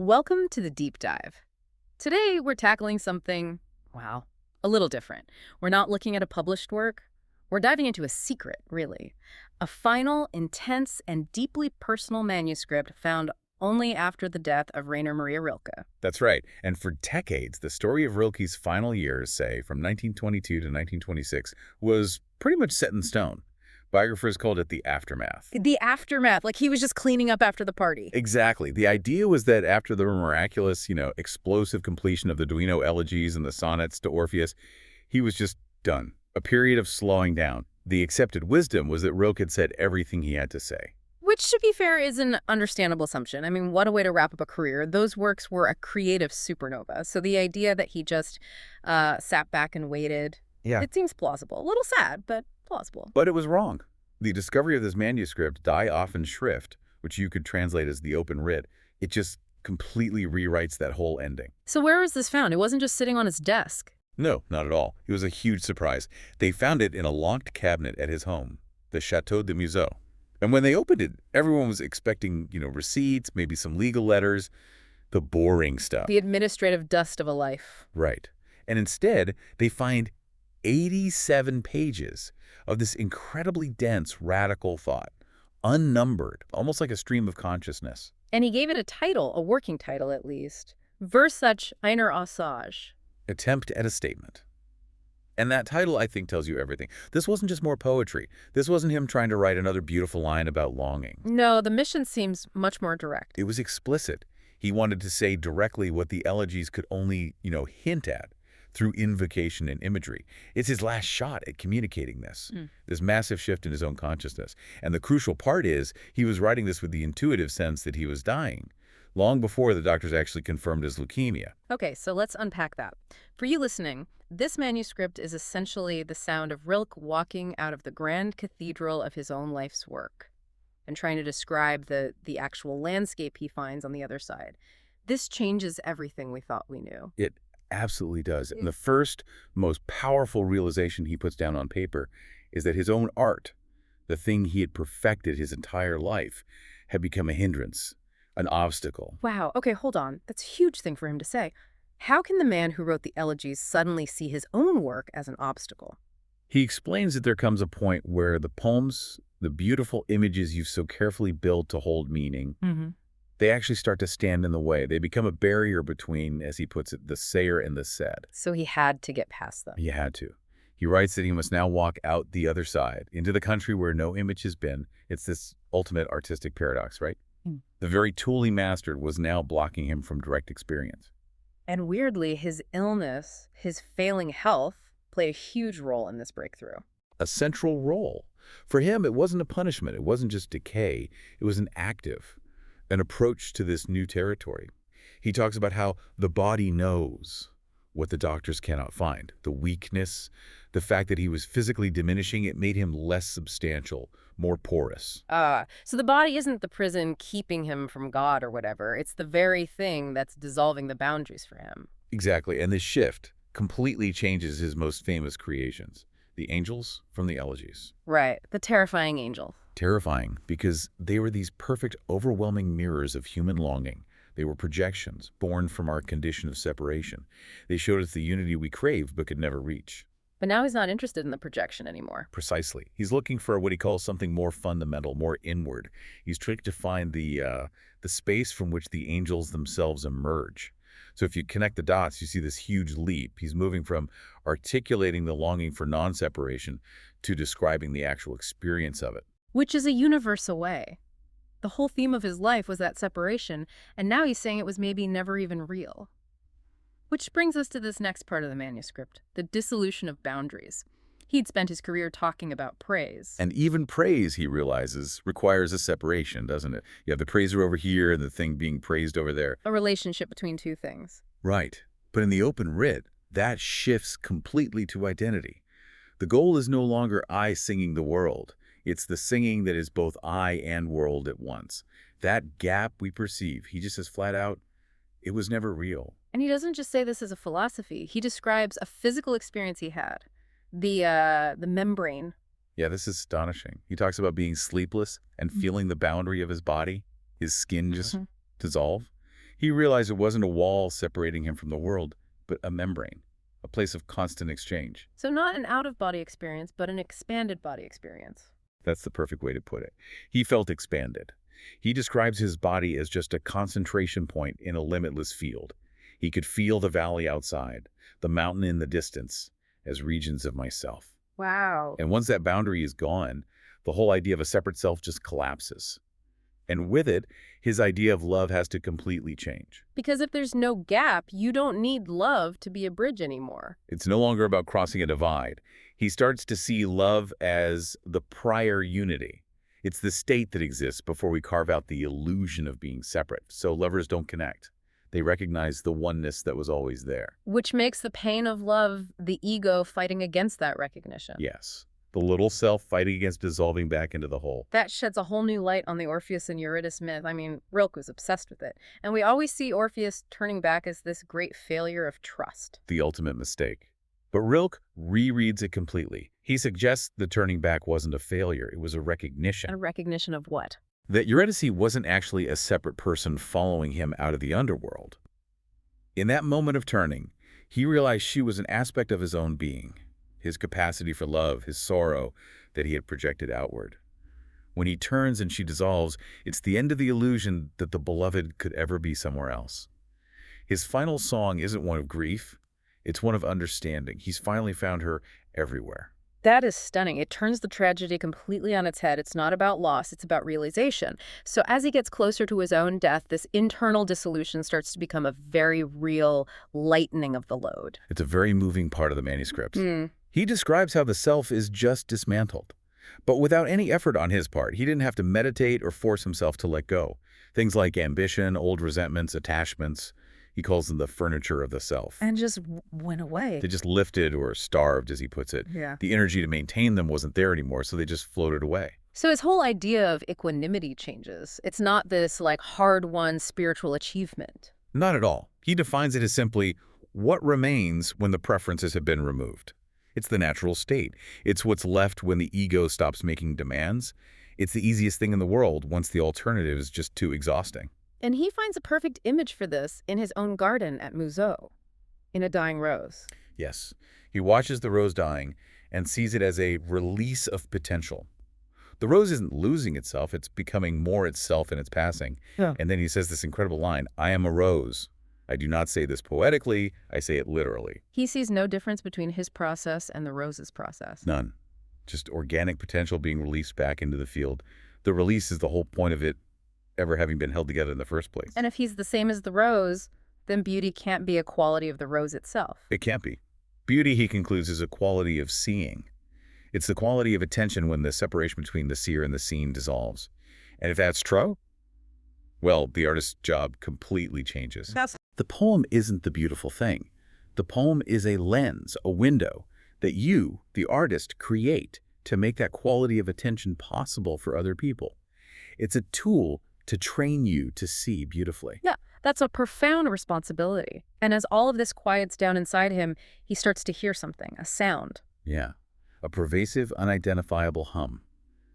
Welcome to the deep dive. Today we're tackling something, wow, a little different. We're not looking at a published work. We're diving into a secret, really. A final, intense, and deeply personal manuscript found only after the death of Rainer Maria Rilke. That's right. And for decades, the story of Rilke's final years, say, from 1922 to 1926, was pretty much set in stone. Biographers called it the aftermath. The aftermath, like he was just cleaning up after the party. Exactly. The idea was that after the miraculous, explosive completion of the Duino Elegies and the sonnets to Orpheus, he was just done. A period of slowing down. The accepted wisdom was that Rilke had said everything he had to say. Which, to be fair, is an understandable assumption. I mean, what a way to wrap up a career. Those works were a creative supernova. So the idea that he just sat back and waited, Yeah. it seems plausible. A little sad, but plausible. But it was wrong. The discovery of this manuscript, Die Offene Schrift, which you could translate as the Open Writ, it just completely rewrites that whole ending. So where was this found? It wasn't just sitting on his desk. No, not at all. It was a huge surprise. They found it in a locked cabinet at his home, the Château de Museau. And when they opened it, everyone was expecting, receipts, maybe some legal letters, the boring stuff. The administrative dust of a life. Right. And instead, they find 87 pages of this incredibly dense, radical thought, unnumbered, almost like a stream of consciousness. And he gave it a title, a working title at least. Versuch einer Aussage. Attempt at a statement. And that title, I think, tells you everything. This wasn't just more poetry. This wasn't him trying to write another beautiful line about longing. No, the mission seems much more direct. It was explicit. He wanted to say directly what the elegies could only, hint at through invocation and imagery. It's his last shot at communicating this massive shift in his own consciousness. And the crucial part is he was writing this with the intuitive sense that he was dying, long before the doctors actually confirmed his leukemia. Okay, so let's unpack that. For you listening, this manuscript is essentially the sound of Rilke walking out of the grand cathedral of his own life's work and trying to describe the actual landscape he finds on the other side. This changes everything we thought we knew. It absolutely does. And the first, most powerful realization he puts down on paper is that his own art, the thing he had perfected his entire life, had become a hindrance, an obstacle. Wow, okay, hold on. That's a huge thing for him to say. How can the man who wrote the elegies suddenly see his own work as an obstacle? He explains that there comes a point where the poems, the beautiful images you've so carefully built to hold meaning, they actually start to stand in the way. They become a barrier between, as he puts it, the sayer and the said. So he had to get past them. He had to. He writes that he must now walk out the other side, into the country where no image has been. It's this ultimate artistic paradox, right? The very tool he mastered was now blocking him from direct experience. And weirdly, his illness, his failing health, played a huge role in this breakthrough. A central role. For him, it wasn't a punishment. It wasn't just decay. It was an approach to this new territory. He talks about how the body knows what the doctors cannot find. The weakness, the fact that he was physically diminishing, it made him less substantial, more porous. So the body isn't the prison keeping him from God or whatever. It's the very thing that's dissolving the boundaries for him. Exactly. And this shift completely changes his most famous creations, the angels from the elegies. Right. The terrifying angel. Terrifying, because they were these perfect, overwhelming mirrors of human longing. They were projections, born from our condition of separation. They showed us the unity we craved but could never reach. But now he's not interested in the projection anymore. Precisely. He's looking for what he calls something more fundamental, more inward. He's trying to find the space from which the angels themselves emerge. So if you connect the dots, you see this huge leap. He's moving from articulating the longing for non-separation to describing the actual experience of it. Which is a universe away. The whole theme of his life was that separation, and now he's saying it was maybe never even real. Which brings us to this next part of the manuscript, the dissolution of boundaries. He'd spent his career talking about praise. And even praise, he realizes, requires a separation, doesn't it? You have the praiser over here and the thing being praised over there. A relationship between two things. Right. But in the Open Writ, that shifts completely to identity. The goal is no longer I singing the world. It's the singing that is both I and world at once. That gap we perceive, he just says flat out, it was never real. And he doesn't just say this as a philosophy. He describes a physical experience he had. The membrane. Yeah, this is astonishing. He talks about being sleepless and feeling the boundary of his body, his skin just dissolve. He realized it wasn't a wall separating him from the world, but a membrane, a place of constant exchange. So not an out-of-body experience, but an expanded body experience. That's the perfect way to put it. He felt expanded. He describes his body as just a concentration point in a limitless field. He could feel the valley outside, the mountain in the distance, as regions of myself. Wow. And once that boundary is gone, the whole idea of a separate self just collapses. And with it, his idea of love has to completely change. Because if there's no gap, you don't need love to be a bridge anymore. It's no longer about crossing a divide. He starts to see love as the prior unity. It's the state that exists before we carve out the illusion of being separate. So lovers don't connect. They recognize the oneness that was always there. Which makes the pain of love the ego fighting against that recognition. Yes. The little self fighting against dissolving back into the whole. That sheds a whole new light on the Orpheus and Eurydice myth. I mean, Rilke was obsessed with it. And we always see Orpheus turning back as this great failure of trust. The ultimate mistake. But Rilke rereads it completely. He suggests the turning back wasn't a failure, it was a recognition. A recognition of what? That Eurydice wasn't actually a separate person following him out of the underworld. In that moment of turning, he realized she was an aspect of his own being, his capacity for love, his sorrow that he had projected outward. When he turns and she dissolves, it's the end of the illusion that the beloved could ever be somewhere else. His final song isn't one of grief, it's one of understanding. He's finally found her everywhere. That is stunning. It turns the tragedy completely on its head. It's not about loss, it's about realization. So as he gets closer to his own death, this internal dissolution starts to become a very real lightening of the load. It's a very moving part of the manuscript. He describes how the self is just dismantled, but without any effort on his part. He didn't have to meditate or force himself to let go. Things like ambition, old resentments, attachments, he calls them the furniture of the self. And just went away. They just lifted or starved, as he puts it. Yeah. The energy to maintain them wasn't there anymore, so they just floated away. So his whole idea of equanimity changes. It's not this like hard-won spiritual achievement. Not at all. He defines it as simply what remains when the preferences have been removed. It's the natural state. It's what's left when the ego stops making demands. It's the easiest thing in the world once the alternative is just too exhausting. And he finds a perfect image for this in his own garden at Museau, in A Dying Rose. Yes. He watches the rose dying and sees it as a release of potential. The rose isn't losing itself, it's becoming more itself in its passing. Yeah. And then he says this incredible line, "I am a rose. I do not say this poetically, I say it literally." He sees no difference between his process and the rose's process. None. Just organic potential being released back into the field. The release is the whole point of it ever having been held together in the first place. And if he's the same as the rose, then beauty can't be a quality of the rose itself. It can't be. Beauty, he concludes, is a quality of seeing. It's the quality of attention when the separation between the seer and the seen dissolves. And if that's true, well, the artist's job completely changes. The poem isn't the beautiful thing. The poem is a lens, a window, that you, the artist, create to make that quality of attention possible for other people. It's a tool to train you to see beautifully. Yeah, that's a profound responsibility. And as all of this quiets down inside him, he starts to hear something, a sound. Yeah, a pervasive, unidentifiable hum,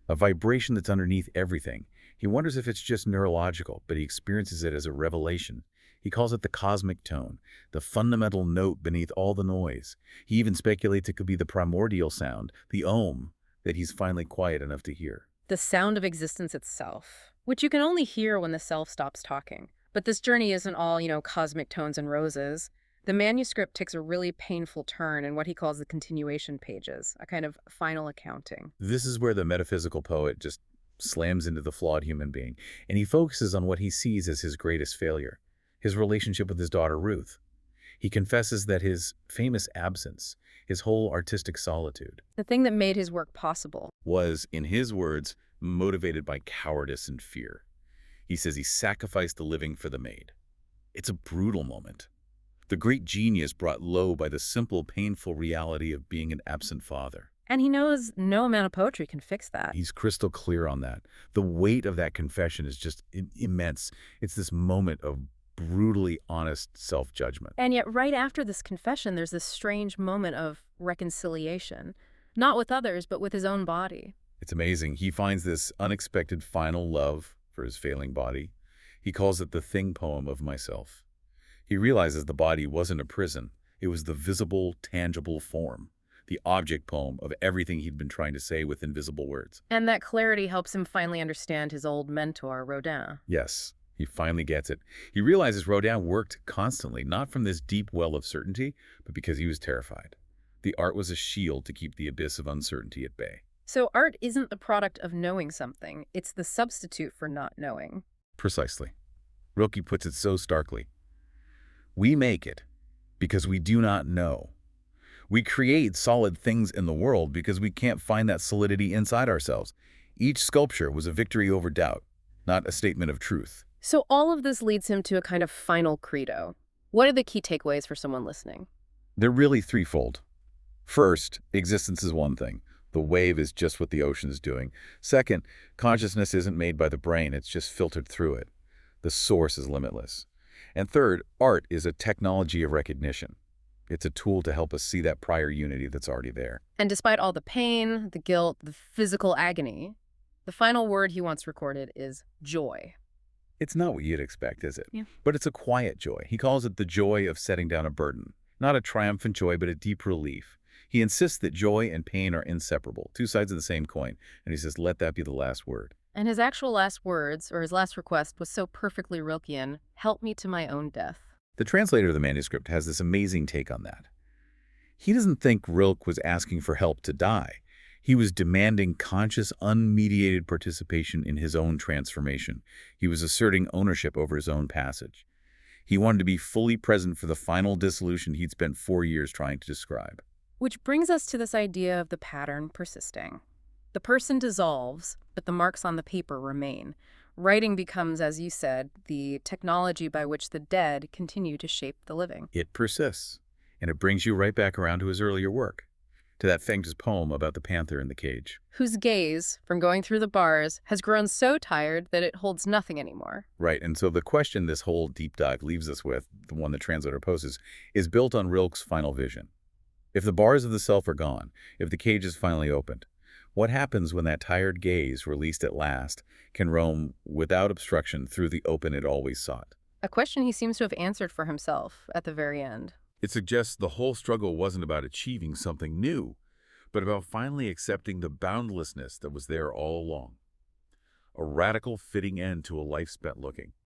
a vibration that's underneath everything. He wonders if it's just neurological, but he experiences it as a revelation. He calls it the cosmic tone, the fundamental note beneath all the noise. He even speculates it could be the primordial sound, the Om, that he's finally quiet enough to hear. The sound of existence itself, which you can only hear when the self stops talking. But this journey isn't all, cosmic tones and roses. The manuscript takes a really painful turn in what he calls the continuation pages, a kind of final accounting. This is where the metaphysical poet just slams into the flawed human being, and he focuses on what he sees as his greatest failure, his relationship with his daughter Ruth. He confesses that his famous absence, his whole artistic solitude, The thing that made his work possible. was, in his words, motivated by cowardice and fear. He says he sacrificed the living for the maid. It's a brutal moment. The great genius brought low by the simple, painful reality of being an absent father. And he knows no amount of poetry can fix that. He's crystal clear on that. The weight of that confession is just immense. It's this moment of brutally honest self-judgment. And yet right after this confession, there's this strange moment of reconciliation. Not with others, but with his own body. It's amazing. He finds this unexpected final love for his failing body. He calls it the thing poem of myself. He realizes the body wasn't a prison. It was the visible, tangible form, the object poem of everything he'd been trying to say with invisible words. And that clarity helps him finally understand his old mentor, Rodin. Yes, he finally gets it. He realizes Rodin worked constantly, not from this deep well of certainty, but because he was terrified. The art was a shield to keep the abyss of uncertainty at bay. So art isn't the product of knowing something, it's the substitute for not knowing. Precisely. Rilke puts it so starkly. We make it because we do not know. We create solid things in the world because we can't find that solidity inside ourselves. Each sculpture was a victory over doubt, not a statement of truth. So all of this leads him to a kind of final credo. What are the key takeaways for someone listening? They're really threefold. First, existence is one thing. The wave is just what the ocean is doing. Second, consciousness isn't made by the brain, it's just filtered through it. The source is limitless. And third, art is a technology of recognition. It's a tool to help us see that prior unity that's already there. And despite all the pain, the guilt, the physical agony, the final word he wants recorded is joy. It's not what you'd expect, is it? Yeah. But it's a quiet joy. He calls it the joy of setting down a burden. Not a triumphant joy, but a deep relief. He insists that joy and pain are inseparable, two sides of the same coin. And he says, let that be the last word. And his actual last words, or his last request, was so perfectly Rilkean, help me to my own death. The translator of the manuscript has this amazing take on that. He doesn't think Rilke was asking for help to die. He was demanding conscious, unmediated participation in his own transformation. He was asserting ownership over his own passage. He wanted to be fully present for the final dissolution he'd spent 4 years trying to describe. Which brings us to this idea of the pattern persisting. The person dissolves, but the marks on the paper remain. Writing becomes, as you said, the technology by which the dead continue to shape the living. It persists, and it brings you right back around to his earlier work, to that famous poem about the panther in the cage. Whose gaze, from going through the bars, has grown so tired that it holds nothing anymore. Right, and so the question this whole deep dive leaves us with, the one the translator poses, is built on Rilke's final vision. If the bars of the self are gone, if the cage is finally opened, what happens when that tired gaze, released at last, can roam without obstruction through the open it always sought? A question he seems to have answered for himself at the very end. It suggests the whole struggle wasn't about achieving something new, but about finally accepting the boundlessness that was there all along. A radical fitting end to a life spent looking.